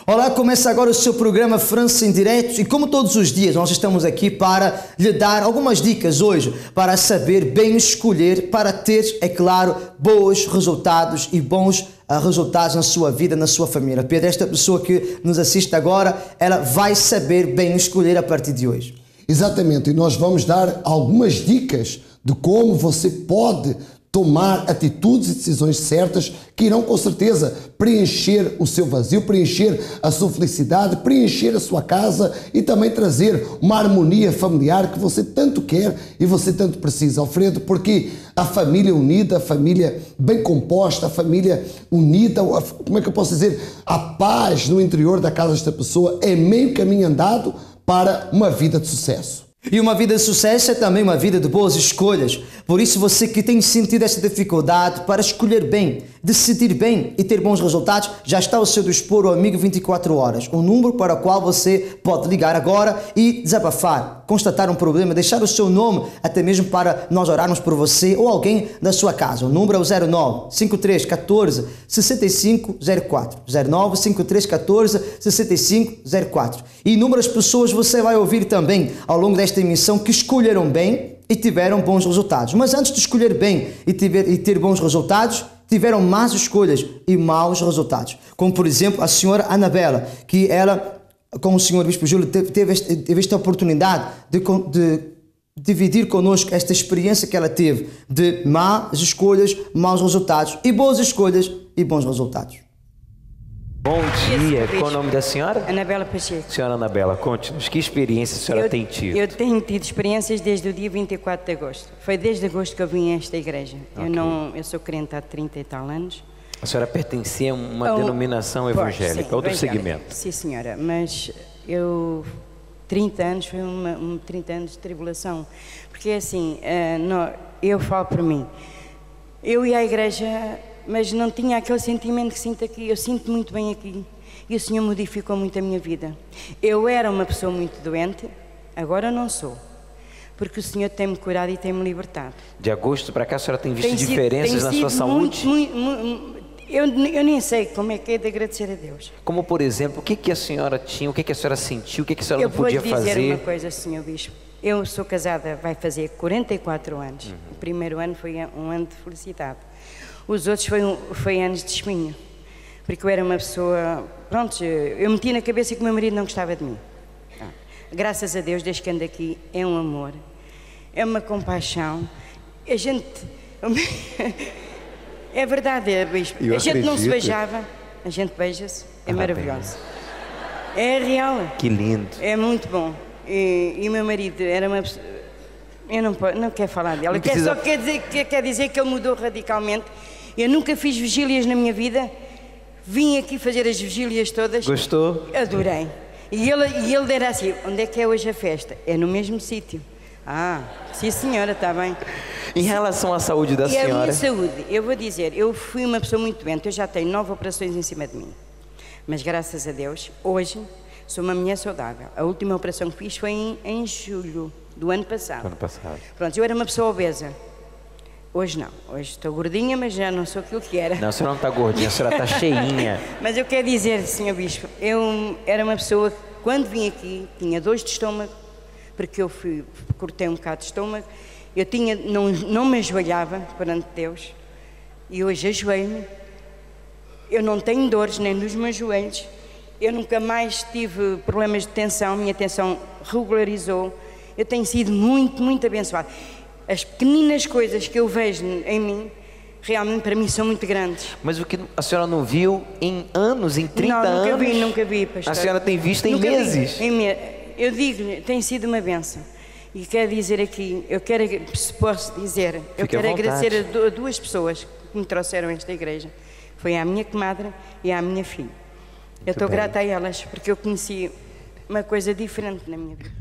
Olá, começa agora o seu programa França em Direto e como todos os dias nós estamos aqui para lhe dar algumas dicas hoje para saber bem escolher, para ter, é claro, bons resultados e bons resultados na sua vida, na sua família. Pedro, esta pessoa que nos assiste agora, ela vai saber bem escolher a partir de hoje. Exatamente, e nós vamos dar algumas dicas de como você pode tomar atitudes e decisões certas que irão com certeza preencher o seu vazio, preencher a sua felicidade, preencher a sua casa e também trazer uma harmonia familiar que você tanto quer e você tanto precisa, Alfredo, porque a família unida, a família bem composta, a família unida, como é que eu posso dizer, a paz no interior da casa desta pessoa é meio caminho andado para uma vida de sucesso. E uma vida de sucesso é também uma vida de boas escolhas. Por isso, você que tem sentido esta dificuldade para escolher bem, decidir bem e ter bons resultados, já está ao seu dispor o Amigo 24 Horas, um número para o qual você pode ligar agora e desabafar, constatar um problema, deixar o seu nome, até mesmo para nós orarmos por você ou alguém da sua casa. O número é o 09 53 14 65 04. 09 53 14 65 04. E inúmeras pessoas você vai ouvir também ao longo desta emissão que escolheram bem e tiveram bons resultados. Mas antes de escolher bem e ter bons resultados, tiveram más escolhas e maus resultados. Como, por exemplo, a senhora Anabela, que ela, com o senhor Bispo Júlio, teve esta oportunidade de dividir connosco esta experiência que ela teve de más escolhas, maus resultados e boas escolhas e bons resultados. Bom dia, qual o nome da senhora? Anabela Pacheco. Senhora Anabela, conte-nos, que experiência a senhora tem tido? Eu tenho tido experiências desde o dia 24 de agosto. Foi desde agosto que eu vim a esta igreja. Okay. Eu sou crente há 30 e tal anos. A senhora pertencia a uma denominação evangélica, sim, outro segmento? Sim, senhora, mas eu... 30 anos foi 30 anos de tribulação. Porque assim, eu falo por mim. Eu ia à igreja, mas não tinha aquele sentimento que sinto aqui. Eu sinto muito bem aqui. E o Senhor modificou muito a minha vida. Eu era uma pessoa muito doente, agora não sou. Porque o Senhor tem-me curado e tem-me libertado. De agosto para cá a senhora tem visto diferenças na sua saúde? Eu nem sei como é que é de agradecer a Deus. Como, por exemplo, o que a senhora tinha, o que a senhora sentiu, o que a senhora não podia fazer? Eu vou dizer uma coisa, Sr. Bispo. Eu sou casada, vai fazer 44 anos. O primeiro ano foi um ano de felicidade. Os outros foi anos de espinho. Porque eu era uma pessoa... Pronto, eu meti na cabeça que o meu marido não gostava de mim. Graças a Deus, desde que ando aqui, é um amor. É uma compaixão. A gente... É verdade, Bispo. A gente não se beijava, a gente beija-se, é maravilhoso. É real. Que lindo. É muito bom. E o meu marido era uma pessoa... Eu não quero falar dela, só quer dizer que ele mudou radicalmente. Eu nunca fiz vigílias na minha vida, vim aqui fazer as vigílias todas. Gostou? Adorei. E ele era assim, onde é que é hoje a festa? É no mesmo sítio. Ah, sim senhora, está bem. Em relação à saúde da senhora? E a minha saúde, eu vou dizer, eu fui uma pessoa muito doente, eu já tenho 9 operações em cima de mim. Mas graças a Deus, hoje, sou uma mulher saudável. A última operação que fiz foi em julho do ano passado. Pronto, eu era uma pessoa obesa. Hoje não, hoje estou gordinha, mas já não sou aquilo que era. Não, a senhora não está gordinha, a senhora está cheinha. Mas eu quero dizer, Sr. Bispo, eu era uma pessoa que quando vim aqui tinha dores de estômago, porque eu cortei um bocado de estômago, eu não me ajoelhava perante Deus, e hoje ajoelho-me, eu não tenho dores nem nos meus joelhos, eu nunca mais tive problemas de tensão, minha tensão regularizou, eu tenho sido muito, muito abençoada. As pequeninas coisas que eu vejo em mim, realmente para mim são muito grandes. Mas o que a senhora não viu em anos, em 30 anos? Nunca vi, pastor. A senhora tem visto em meses? Eu digo-lhe, tem sido uma bênção. E quero dizer aqui, se posso dizer, eu quero agradecer a 2 pessoas que me trouxeram a esta igreja. Foi à minha comadre e à minha filha. Eu estou grata a elas, porque eu conheci uma coisa diferente na minha vida.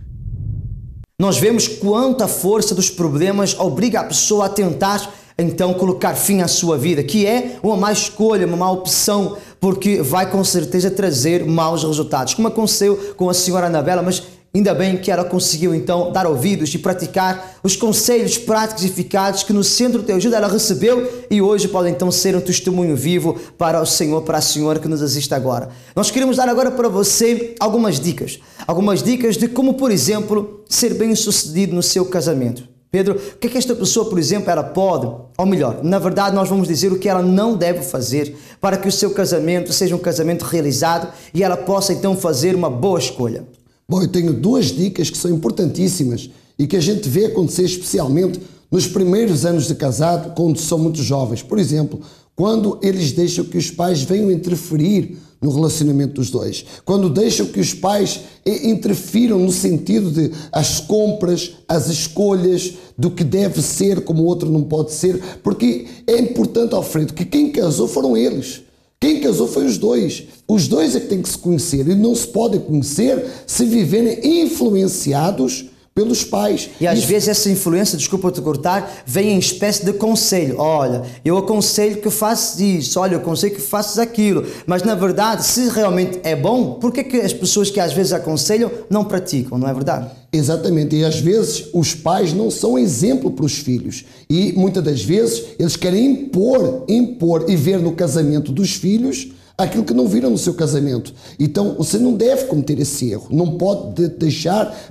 Nós vemos quanta força dos problemas obriga a pessoa a tentar então colocar fim à sua vida, que é uma má escolha, uma má opção, porque vai com certeza trazer maus resultados. Como aconteceu com a senhora Anabela, mas Ainda bem que ela conseguiu então dar ouvidos e praticar os conselhos práticos e eficazes que no Centro de Ajuda ela recebeu e hoje pode então ser um testemunho vivo para o Senhor, para a Senhora que nos assiste agora. Nós queremos dar agora para você algumas dicas de como, por exemplo, ser bem-sucedido no seu casamento. Pedro, o que é que esta pessoa, por exemplo, ela pode, ou melhor, na verdade nós vamos dizer o que ela não deve fazer para que o seu casamento seja um casamento realizado e ela possa então fazer uma boa escolha. Bom, eu tenho duas dicas que são importantíssimas e que a gente vê acontecer especialmente nos primeiros anos de casado, quando são muito jovens. Por exemplo, quando eles deixam que os pais venham interferir no relacionamento dos dois. Quando deixam que os pais interfiram no sentido de as compras, as escolhas, do que deve ser, como o outro não pode ser. Porque é importante, Alfredo, que quem casou foram eles. Quem casou foi os dois. Os dois é que têm que se conhecer e não se podem conhecer se viverem influenciados pelos pais. E às vezes essa influência, desculpa te cortar, vem em espécie de conselho. Olha, eu aconselho que faças isso, olha, eu aconselho que faças aquilo. Mas na verdade, se realmente é bom, por que as pessoas que às vezes aconselham não praticam, não é verdade? Exatamente, e às vezes os pais não são exemplo para os filhos e muitas das vezes eles querem impor e ver no casamento dos filhos aquilo que não viram no seu casamento. Então você não deve cometer esse erro, não pode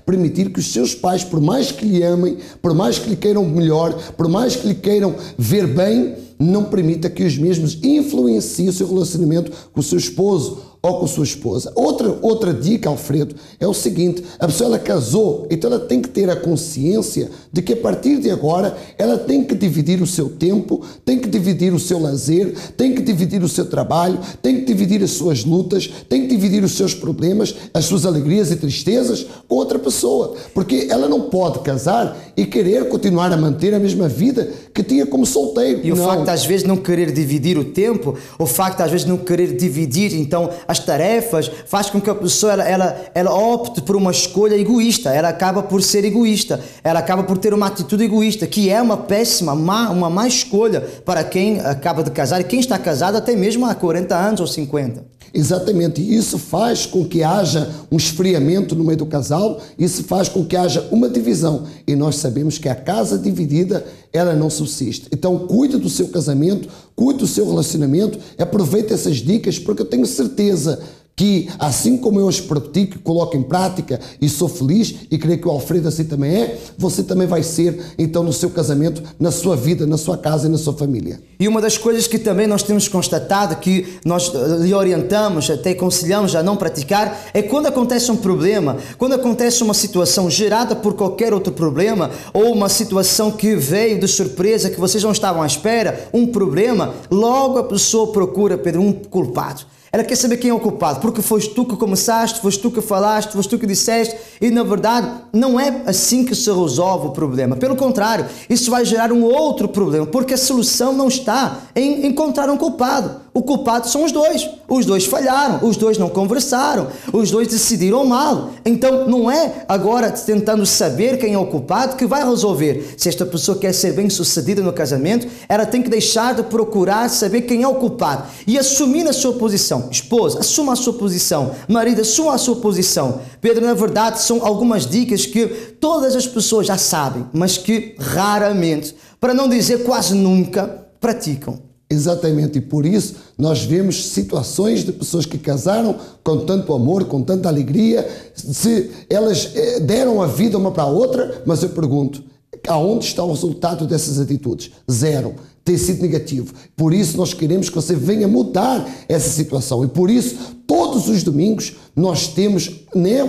permitir que os seus pais, por mais que lhe amem, por mais que lhe queiram melhor, por mais que lhe queiram ver bem, não permita que os mesmos influenciem o seu relacionamento com o seu esposo ou com sua esposa. Outra dica, Alfredo, é o seguinte: a pessoa ela casou, então ela tem que ter a consciência de que a partir de agora ela tem que dividir o seu tempo, tem que dividir o seu lazer, tem que dividir o seu trabalho, tem que dividir as suas lutas, tem que dividir os seus problemas, as suas alegrias e tristezas com outra pessoa, porque ela não pode casar e querer continuar a manter a mesma vida que tinha como solteiro. E o facto de às vezes não querer dividir o tempo, o facto de às vezes não querer dividir então as tarefas, faz com que a pessoa ela opte por uma escolha egoísta, ela acaba por ser egoísta, ela acaba por ter uma atitude egoísta, que é uma péssima, uma má escolha para quem acaba de casar e quem está casado até mesmo há 40 anos ou 50. Exatamente, e isso faz com que haja um esfriamento no meio do casal, isso faz com que haja uma divisão, e nós sabemos que a casa dividida, ela não subsiste. Então cuide do seu casamento, cuide do seu relacionamento, aproveite essas dicas, porque eu tenho certeza que, assim como eu as pratico, coloco em prática e sou feliz, e creio que o Alfredo assim também é, você também vai ser, então, no seu casamento, na sua vida, na sua casa e na sua família. E uma das coisas que também nós temos constatado, que nós lhe orientamos, até aconselhamos a não praticar, é quando acontece um problema, quando acontece uma situação gerada por qualquer outro problema, ou uma situação que veio de surpresa, que vocês não estavam à espera, um problema, logo a pessoa procura, Pedro, um culpado. Ela quer saber quem é o culpado, porque foste tu que começaste, foste tu que falaste, foste tu que disseste, e na verdade não é assim que se resolve o problema. Pelo contrário, isso vai gerar um outro problema, porque a solução não está em encontrar um culpado. O culpado são os dois falharam, os dois não conversaram, os dois decidiram mal. Então não é agora tentando saber quem é o culpado que vai resolver. Se esta pessoa quer ser bem sucedida no casamento, ela tem que deixar de procurar saber quem é o culpado e assumir a sua posição. Esposa, assuma a sua posição. Marido, assuma a sua posição. Pedro, na verdade, são algumas dicas que todas as pessoas já sabem, mas que raramente, para não dizer quase nunca, praticam. Exatamente, e por isso nós vemos situações de pessoas que casaram com tanto amor, com tanta alegria, se elas deram a vida uma para a outra, mas eu pergunto, aonde está o resultado dessas atitudes? Zero. Tem sido negativo. Por isso nós queremos que você venha mudar essa situação, e por isso todos os domingos nós temos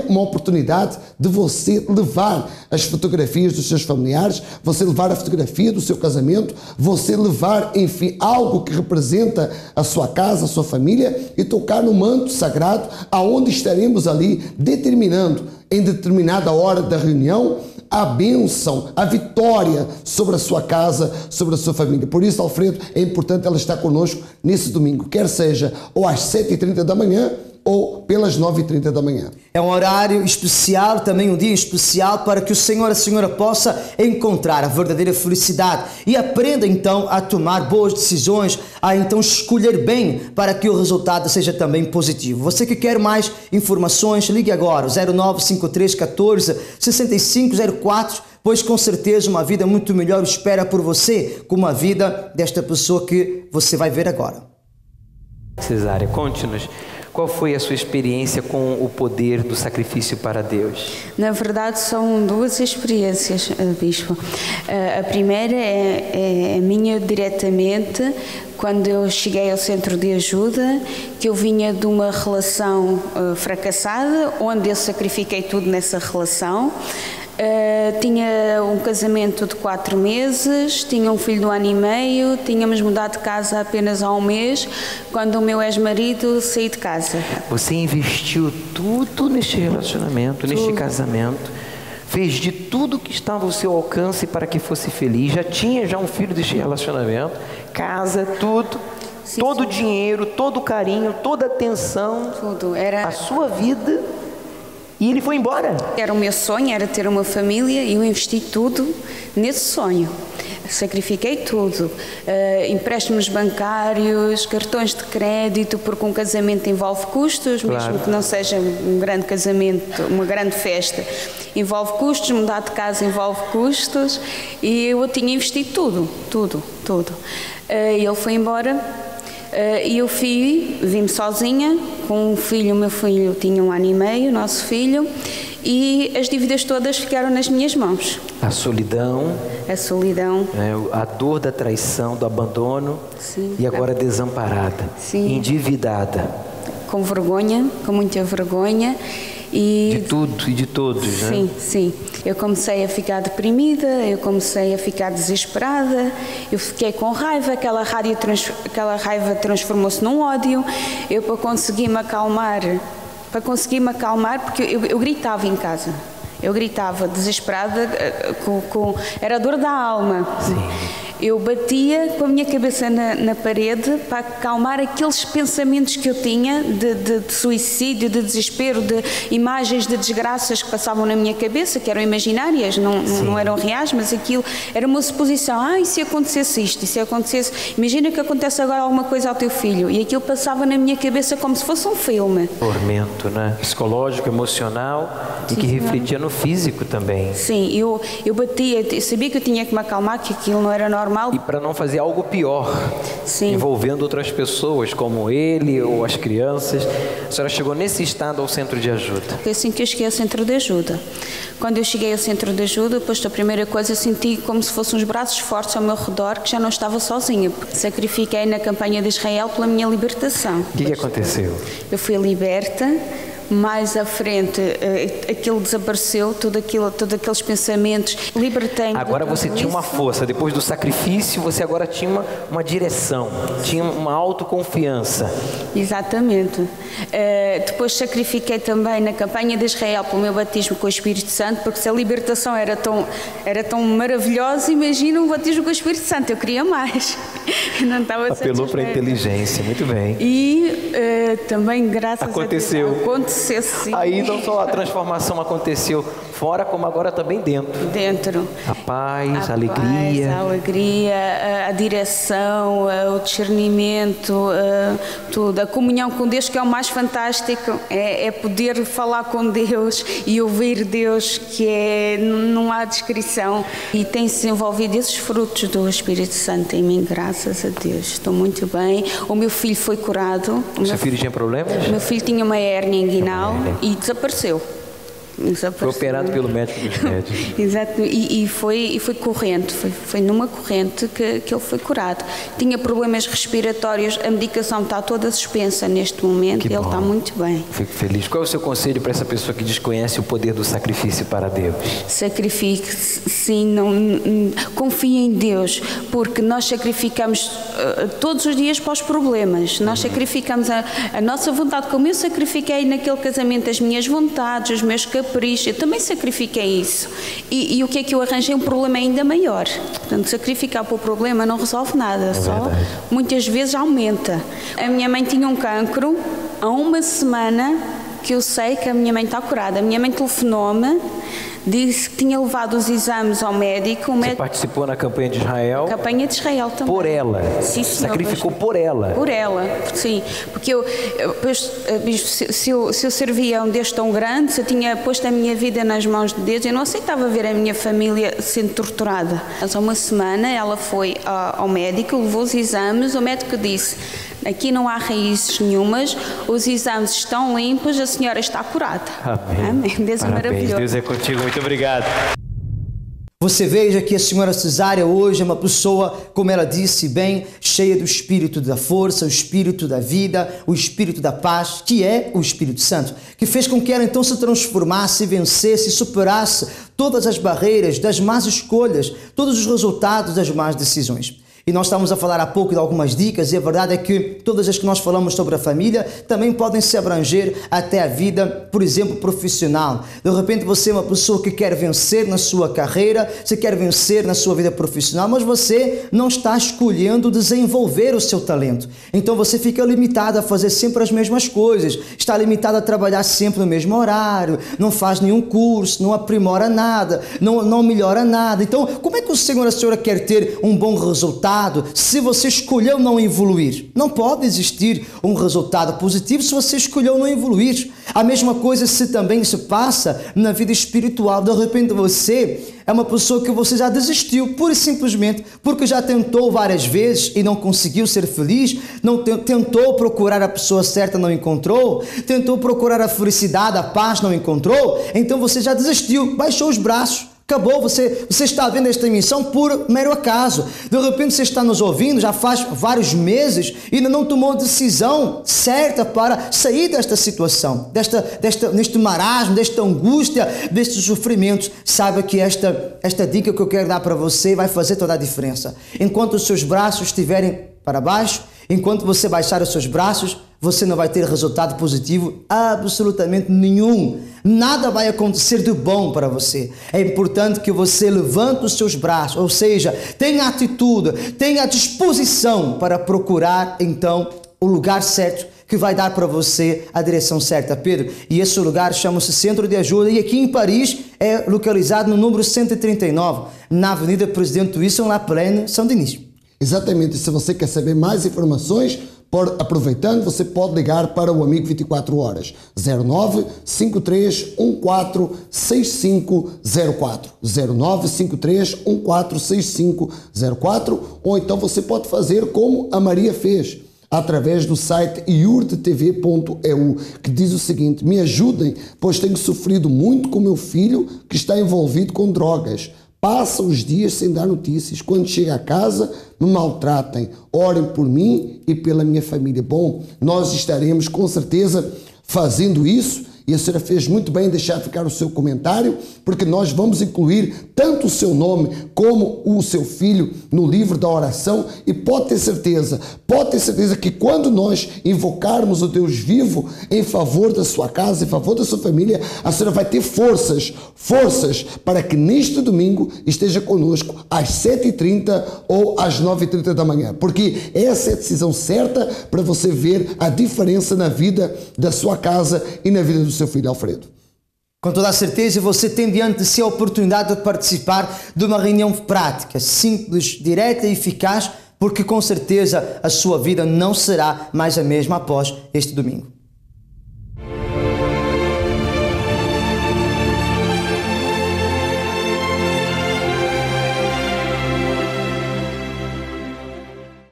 uma oportunidade de você levar as fotografias dos seus familiares, você levar a fotografia do seu casamento, você levar, enfim, algo que representa a sua casa, a sua família, e tocar no manto sagrado, aonde estaremos ali determinando, em determinada hora da reunião, a bênção, a vitória sobre a sua casa, sobre a sua família. Por isso, Alfredo, é importante ela estar conosco nesse domingo, quer seja ou às 7h30 da manhã ou pelas 9h30 da manhã. É um horário especial, também um dia especial para que o Senhor e a Senhora possa encontrar a verdadeira felicidade e aprenda então a tomar boas decisões, a então escolher bem para que o resultado seja também positivo. Você que quer mais informações, ligue agora 0953 14 6504, pois com certeza uma vida muito melhor espera por você, como a vida desta pessoa que você vai ver agora. Cesária, conte-nos, qual foi a sua experiência com o poder do sacrifício para Deus? Na verdade, são duas experiências, Bispo. A primeira é a minha diretamente, quando eu cheguei ao centro de ajuda, que eu vinha de uma relação fracassada, onde eu sacrifiquei tudo nessa relação. Tinha um casamento de 4 meses, tinha um filho de 1 ano e meio, tínhamos mudado de casa apenas há um mês, quando o meu ex-marido saiu de casa. Você investiu tudo neste relacionamento, neste casamento, fez de tudo que estava ao seu alcance para que fosse feliz, já tinha um filho deste relacionamento, casa, tudo, Sim, todo o sim. dinheiro, todo o carinho, toda a atenção, Tudo. Era a sua vida, e ele foi embora. o meu sonho, era ter uma família, e eu investi tudo nesse sonho. Sacrifiquei tudo, empréstimos bancários, cartões de crédito, porque um casamento envolve custos, Claro. mesmo que não seja um grande casamento, uma grande festa, envolve custos, mudar de casa envolve custos, e eu tinha investido tudo. Ele foi embora, e eu vim-me sozinha, com um filho, o meu filho tinha 1 ano e meio, o nosso filho, e as dívidas todas ficaram nas minhas mãos. A solidão, A solidão. a dor da traição, do abandono, Sim. e agora desamparada, Sim. endividada, Com vergonha, com muita vergonha. de tudo e de todos, né? Sim. Eu comecei a ficar deprimida, eu comecei a ficar desesperada, eu fiquei com raiva, aquela raiva transformou-se num ódio. Eu, para conseguir me acalmar, porque eu gritava em casa. Eu gritava desesperada, era a dor da alma. Sim. Eu batia com a minha cabeça na parede para acalmar aqueles pensamentos que eu tinha de suicídio, de desespero, de imagens de desgraças que passavam na minha cabeça, que eram imaginárias, não eram reais, mas aquilo era uma suposição. E se acontecesse isto, e se acontecesse... Imagina que acontece agora alguma coisa ao teu filho, e aquilo passava na minha cabeça como se fosse um filme. Tormento, né? Psicológico, emocional, e que refletia no físico também. Sim, eu batia, eu sabia que eu tinha que me acalmar, que aquilo não era normal. E para não fazer algo pior, Sim. envolvendo outras pessoas, como ele ou as crianças. A senhora chegou nesse estado ao centro de ajuda. Foi assim que eu cheguei ao centro de ajuda. Quando eu cheguei ao centro de ajuda, depois da primeira coisa, eu senti como se fossem uns braços fortes ao meu redor, que já não estava sozinha, porque sacrifiquei na campanha de Israel pela minha libertação. O que aconteceu? Eu fui liberta. Mais à frente, aquilo desapareceu, todos aqueles pensamentos, libertei-me. Agora você tinha uma força, depois do sacrifício você agora tinha uma direção, tinha uma autoconfiança. Exatamente. Depois sacrifiquei também na campanha de Israel pelo meu batismo com o Espírito Santo, porque se a libertação era tão maravilhosa, imagina um batismo com o Espírito Santo, eu queria mais. Não estava Apelou para a satisfeita. inteligência, muito bem. E também, graças Aconteceu. a Deus, aconteceu sim. Aí não só a transformação aconteceu fora, como agora também dentro. Dentro. A paz, a A alegria. paz, a alegria, a direção, o discernimento, tudo. A comunhão com Deus, que é o mais fantástico, é poder falar com Deus e ouvir Deus, que não há descrição. E tem-se envolvido esses frutos do Espírito Santo em mim, graças a Deus. Estou muito bem. O meu filho foi curado. O seu filho tinha problemas? O meu filho tinha uma hérnia inguinal e desapareceu. Foi operado pelo médico dos médicos. Exato, e foi corrente, foi numa corrente que ele foi curado. Tinha problemas respiratórios, a medicação está toda suspensa neste momento, ele está muito bem. Fico feliz. Qual é o seu conselho para essa pessoa que desconhece o poder do sacrifício para Deus? Sacrifique-se, sim, confie em Deus, porque nós sacrificamos todos os dias para os problemas, nós sacrificamos a nossa vontade, como eu sacrifiquei naquele casamento as minhas vontades, os meus caprichos, eu também sacrifiquei isso. E o que é que eu arranjei? Um problema ainda maior. Portanto, sacrificar para o problema não resolve nada, só verdade. muitas vezes aumenta. A minha mãe tinha um cancro há uma semana que eu sei que a minha mãe está curada. A minha mãe telefonou-me, disse que tinha levado os exames ao médico. Você participou na campanha de Israel? Campanha de Israel também. Por ela? Sim, senhor. Sacrificou por ela? Por ela, sim. Porque se eu servia a um Deus tão grande, se eu tinha posto a minha vida nas mãos de Deus, eu não aceitava ver a minha família sendo torturada. Mas há uma semana ela foi ao médico, levou os exames, o médico disse: aqui não há raízes nenhumas, os exames estão limpos, a senhora está curada. Amém. Amém. Deus é maravilhoso. Deus é contigo, muito obrigado. Você veja que a senhora Cesária hoje é uma pessoa, como ela disse bem, cheia do espírito da força, o espírito da vida, o espírito da paz, que é o Espírito Santo, que fez com que ela então se transformasse, vencesse, superasse todas as barreiras das más escolhas, todos os resultados das más decisões. E nós estamos a falar há pouco de algumas dicas, e a verdade é que todas as que nós falamos sobre a família também podem se abranger até a vida, por exemplo, profissional. De repente você é uma pessoa que quer vencer na sua carreira, você quer vencer na sua vida profissional, mas você não está escolhendo desenvolver o seu talento. Então você fica limitado a fazer sempre as mesmas coisas, está limitado a trabalhar sempre no mesmo horário, não faz nenhum curso, não aprimora nada, não melhora nada. Então, como é que o senhor, a senhora quer ter um bom resultado se você escolheu não evoluir? Não pode existir um resultado positivo se você escolheu não evoluir. A mesma coisa também se passa na vida espiritual. De repente você é uma pessoa que você já desistiu, pura e simplesmente porque já tentou várias vezes e não conseguiu ser feliz, tentou procurar a pessoa certa, não encontrou, tentou procurar a felicidade, a paz, não encontrou, então você já desistiu, baixou os braços. Acabou, você está vendo esta emissão por mero acaso. De repente você está nos ouvindo, já faz vários meses e ainda não tomou a decisão certa para sair desta situação, neste marasmo, desta angústia, destes sofrimentos. Saiba que esta dica que eu quero dar para você vai fazer toda a diferença. Enquanto os seus braços estiverem para baixo, enquanto você baixar os seus braços, você não vai ter resultado positivo absolutamente nenhum. Nada vai acontecer de bom para você. É importante que você levante os seus braços, ou seja, tenha atitude, tenha disposição para procurar então o lugar certo que vai dar para você a direção certa, Pedro. E esse lugar chama-se Centro de Ajuda, e aqui em Paris é localizado no número 139, na Avenida Presidente Wilson, La Plaine, São Denis. Exatamente. Se você quer saber mais informações, aproveitando, você pode ligar para o Amigo 24 Horas, 09 53 14 6504, 09 53 14 6504, ou então você pode fazer como a Maria fez, através do site iurtetv.eu, que diz o seguinte: me ajudem, pois tenho sofrido muito com meu filho que está envolvido com drogas. Passa os dias sem dar notícias. Quando chega a casa, me maltratem. Orem por mim e pela minha família. Bom, nós estaremos com certeza fazendo isso. E a senhora fez muito bem em deixar ficar o seu comentário, porque nós vamos incluir tanto o seu nome como o seu filho no livro da oração. E pode ter certeza que quando nós invocarmos o Deus vivo em favor da sua casa, em favor da sua família, a senhora vai ter forças para que neste domingo esteja conosco às 7h30 ou às 9h30 da manhã, porque essa é a decisão certa para você ver a diferença na vida da sua casa e na vida do seu filho Alfredo. Com toda a certeza, você tem diante de si a oportunidade de participar de uma reunião prática, simples, direta e eficaz, porque com certeza a sua vida não será mais a mesma após este domingo.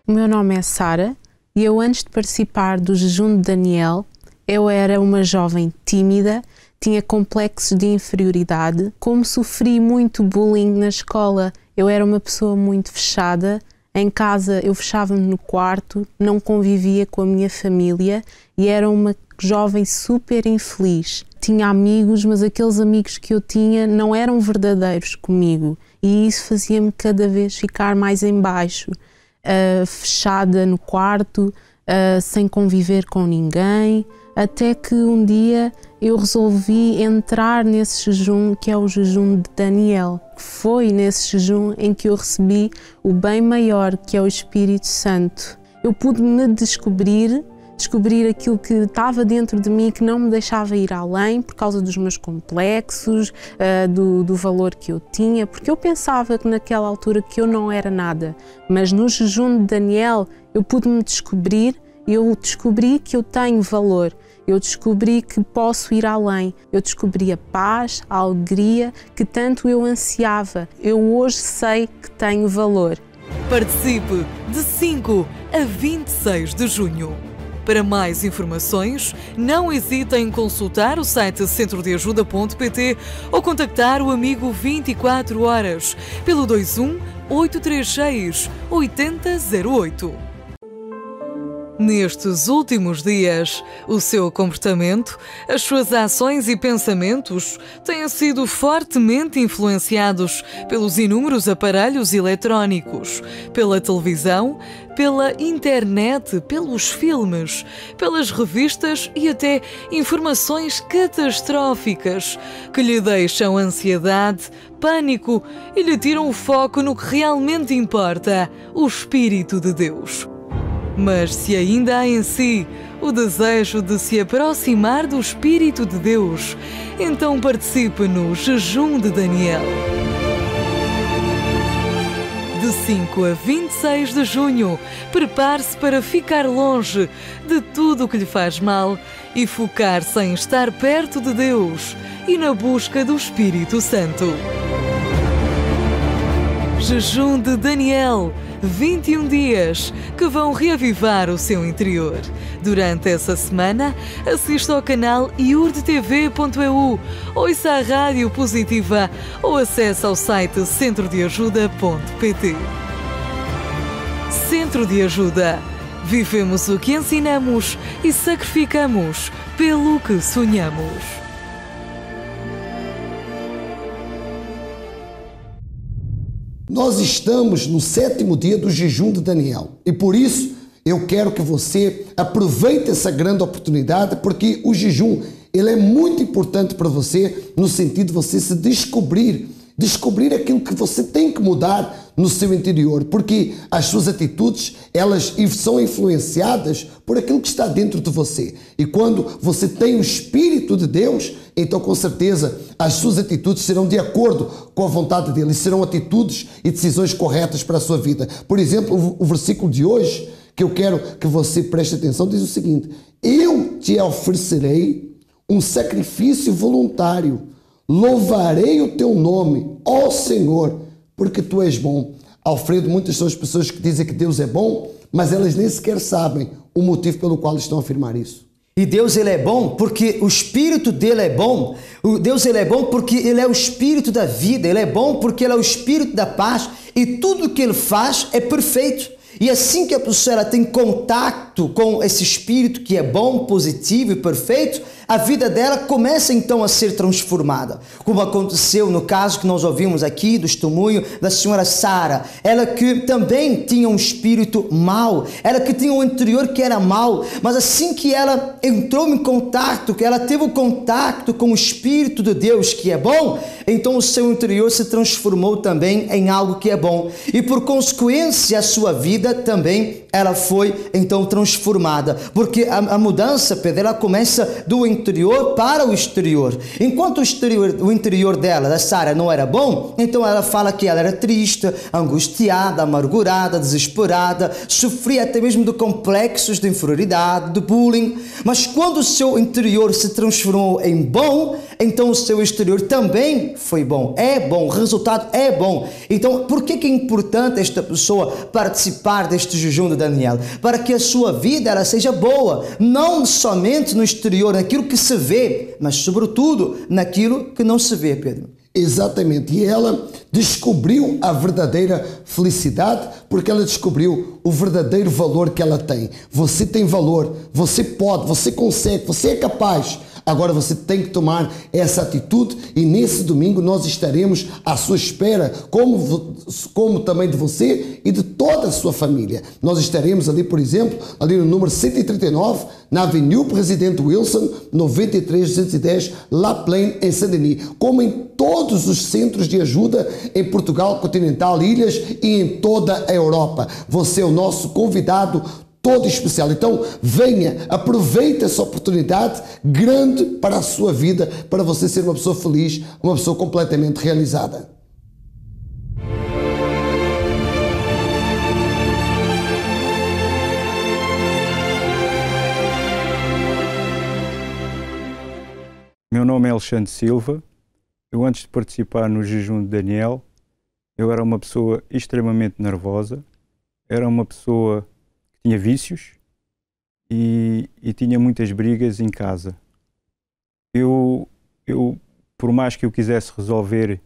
O meu nome é Sara e eu, antes de participar do jejum de Daniel, eu era uma jovem tímida, tinha complexos de inferioridade. Como sofri muito bullying na escola, eu era uma pessoa muito fechada. Em casa eu fechava-me no quarto, não convivia com a minha família e era uma jovem super infeliz. Tinha amigos, mas aqueles amigos que eu tinha não eram verdadeiros comigo e isso fazia-me cada vez ficar mais em baixo, fechada no quarto, sem conviver com ninguém. Até que um dia eu resolvi entrar nesse jejum, que é o jejum de Daniel. Foi nesse jejum em que eu recebi o bem maior, que é o Espírito Santo. Eu pude me descobrir descobrir aquilo que estava dentro de mim que não me deixava ir além por causa dos meus complexos, do valor que eu tinha, porque eu pensava que naquela altura que eu não era nada, mas no jejum de Daniel eu pude-me descobrir, eu descobri que eu tenho valor, eu descobri que posso ir além, eu descobri a paz, a alegria que tanto eu ansiava. Eu hoje sei que tenho valor. Participe de 5 a 26 de junho. Para mais informações, não hesite em consultar o site centrodeajuda.pt ou contactar o amigo 24 horas pelo 21 836 8008. Nestes últimos dias, o seu comportamento, as suas ações e pensamentos têm sido fortemente influenciados pelos inúmeros aparelhos eletrónicos, pela televisão, pela internet, pelos filmes, pelas revistas e até informações catastróficas que lhe deixam ansiedade, pânico e lhe tiram o foco no que realmente importa, o Espírito de Deus. Mas se ainda há em si o desejo de se aproximar do Espírito de Deus, então participe no Jejum de Daniel. De 5 a 26 de junho, prepare-se para ficar longe de tudo o que lhe faz mal e focar-se em estar perto de Deus e na busca do Espírito Santo. Jejum de Daniel. 21 dias que vão reavivar o seu interior. Durante essa semana, assista ao canal iurdtv.eu, ouça a Rádio Positiva ou acesse ao site centrodeajuda.pt. Centro de Ajuda. Vivemos o que ensinamos e sacrificamos pelo que sonhamos. Nós estamos no 7º dia do jejum de Daniel e por isso eu quero que você aproveite essa grande oportunidade, porque o jejum ele é muito importante para você no sentido de você se descobrir aquilo que você tem que mudar no seu interior, porque as suas atitudes elas são influenciadas por aquilo que está dentro de você. E quando você tem o Espírito de Deus, então com certeza as suas atitudes serão de acordo com a vontade dele, serão atitudes e decisões corretas para a sua vida. Por exemplo, o versículo de hoje, que eu quero que você preste atenção, diz o seguinte: eu te oferecerei um sacrifício voluntário, louvarei o teu nome, ó Senhor, porque tu és bom. Alfredo, muitas são as pessoas que dizem que Deus é bom, mas elas nem sequer sabem o motivo pelo qual estão a afirmar isso. E Deus ele é bom porque o Espírito dele é bom. Deus ele é bom porque ele é o Espírito da vida. Ele é bom porque ele é o Espírito da paz. E tudo que ele faz é perfeito. E assim que a pessoa ela tem contato com esse Espírito que é bom, positivo e perfeito, a vida dela começa então a ser transformada. Como aconteceu no caso que nós ouvimos aqui, do testemunho da senhora Sara. Ela que também tinha um espírito mau, ela que tinha um interior que era mau, mas assim que ela entrou em contato, que ela teve o contato com o Espírito de Deus que é bom, então o seu interior se transformou também em algo que é bom. E por consequência a sua vida também ela foi então transformada, porque a mudança, Pedro, ela começa do interior para o exterior. Enquanto o interior dela, da Sara, não era bom, então ela fala que ela era triste, angustiada, amargurada, desesperada, sofria até mesmo de complexos de inferioridade, de bullying. Mas quando o seu interior se transformou em bom, então o seu exterior também foi bom. É bom, o resultado é bom. Então, por que é importante esta pessoa participar deste jejum de Daniel? Para que a sua vida ela seja boa, não somente no exterior, naquilo que se vê, mas sobretudo naquilo que não se vê, Pedro. Exatamente, e ela descobriu a verdadeira felicidade porque ela descobriu o verdadeiro valor que ela tem. Você tem valor, você pode, você consegue, você é capaz. Agora você tem que tomar essa atitude e nesse domingo nós estaremos à sua espera, como também de você e de toda a sua família. Nós estaremos ali, por exemplo, ali no número 139, na Avenida Presidente Wilson, 93210, La Plaine, em Saint-Denis, como em todos os centros de ajuda em Portugal continental, ilhas e em toda a Europa. Você é o nosso convidado todo especial. Então venha, aproveite essa oportunidade grande para a sua vida, para você ser uma pessoa feliz, uma pessoa completamente realizada. Meu nome é Alexandre Silva. Eu, antes de participar no jejum de Daniel, eu era uma pessoa extremamente nervosa, era uma pessoa que tinha vícios e tinha muitas brigas em casa. Eu, por mais que eu quisesse resolver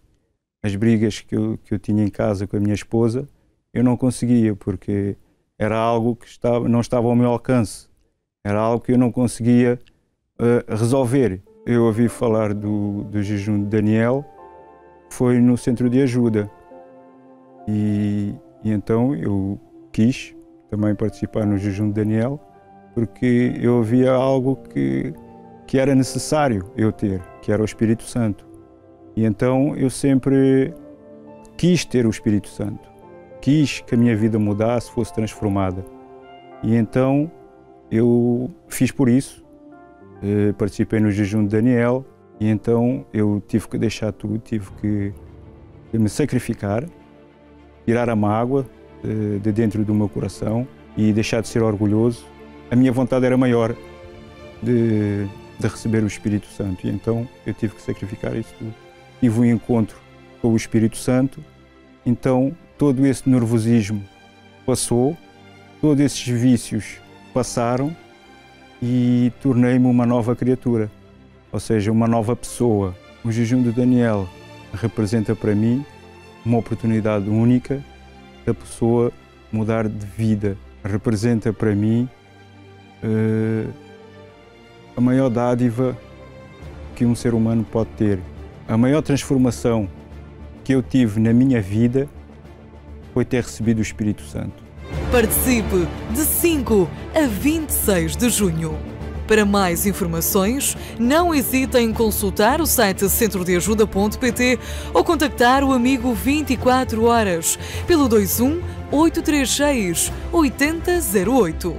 as brigas que eu tinha em casa com a minha esposa, eu não conseguia, porque era algo que não estava ao meu alcance, era algo que eu não conseguia resolver. Eu ouvi falar do jejum de Daniel, foi no centro de ajuda, e então eu quis também participar no jejum de Daniel, porque eu via algo que era necessário eu ter, que era o Espírito Santo. E então eu sempre quis ter o Espírito Santo, quis que a minha vida mudasse, fosse transformada. E então eu fiz por isso. Participei no jejum de Daniel e então eu tive que deixar tudo, tive que me sacrificar, tirar a mágoa de dentro do meu coração e deixar de ser orgulhoso. A minha vontade era maior de receber o Espírito Santo e então eu tive que sacrificar isso tudo. Tive um encontro com o Espírito Santo, então todo esse nervosismo passou, todos esses vícios passaram e tornei-me uma nova criatura, ou seja, uma nova pessoa. O jejum de Daniel representa para mim uma oportunidade única da pessoa mudar de vida. Representa para mim a maior dádiva que um ser humano pode ter. A maior transformação que eu tive na minha vida foi ter recebido o Espírito Santo. Participe de 5 a 26 de junho. Para mais informações, não hesite em consultar o site centrodeajuda.pt ou contactar o amigo 24 horas pelo 21 836 8008.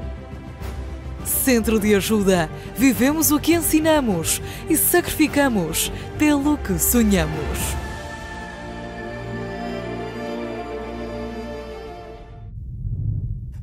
Centro de Ajuda. Vivemos o que ensinamos e sacrificamos pelo que sonhamos.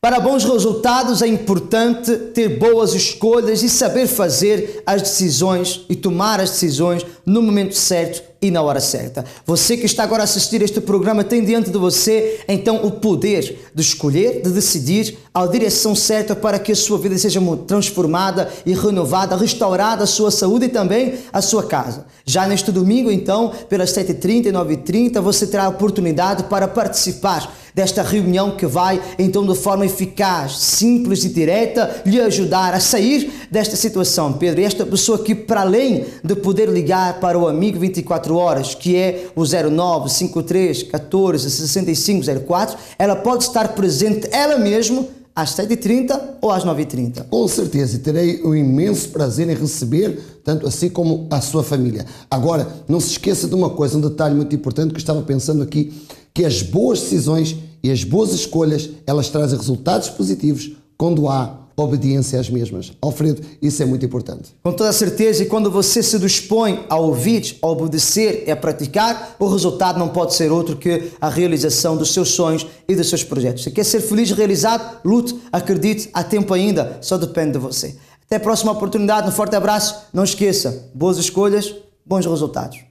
Para bons resultados é importante ter boas escolhas e saber fazer as decisões e tomar as decisões no momento certo e na hora certa. Você que está agora a assistir este programa tem diante de você então o poder de escolher, de decidir a direção certa para que a sua vida seja transformada e renovada, restaurada a sua saúde e também a sua casa. Já neste domingo então, pelas 7h30 e 9h30, você terá a oportunidade para participar desta reunião que vai, então, de forma eficaz, simples e direta, lhe ajudar a sair desta situação, Pedro. E esta pessoa que, para além de poder ligar para o amigo 24 horas, que é o 0953 14 65 04, ela pode estar presente ela mesma às 7h30 ou às 9h30. Com certeza, e terei um imenso prazer em receber, tanto assim como a sua família. Agora, não se esqueça de uma coisa, um detalhe muito importante que eu estava pensando aqui, que as boas decisões e as boas escolhas, elas trazem resultados positivos quando há obediência às mesmas. Alfredo, isso é muito importante. Com toda a certeza, e quando você se dispõe a ouvir, a obedecer e a praticar, o resultado não pode ser outro que a realização dos seus sonhos e dos seus projetos. Se quer ser feliz e realizado, lute, acredite, há tempo ainda, só depende de você. Até a próxima oportunidade, um forte abraço, não esqueça, boas escolhas, bons resultados.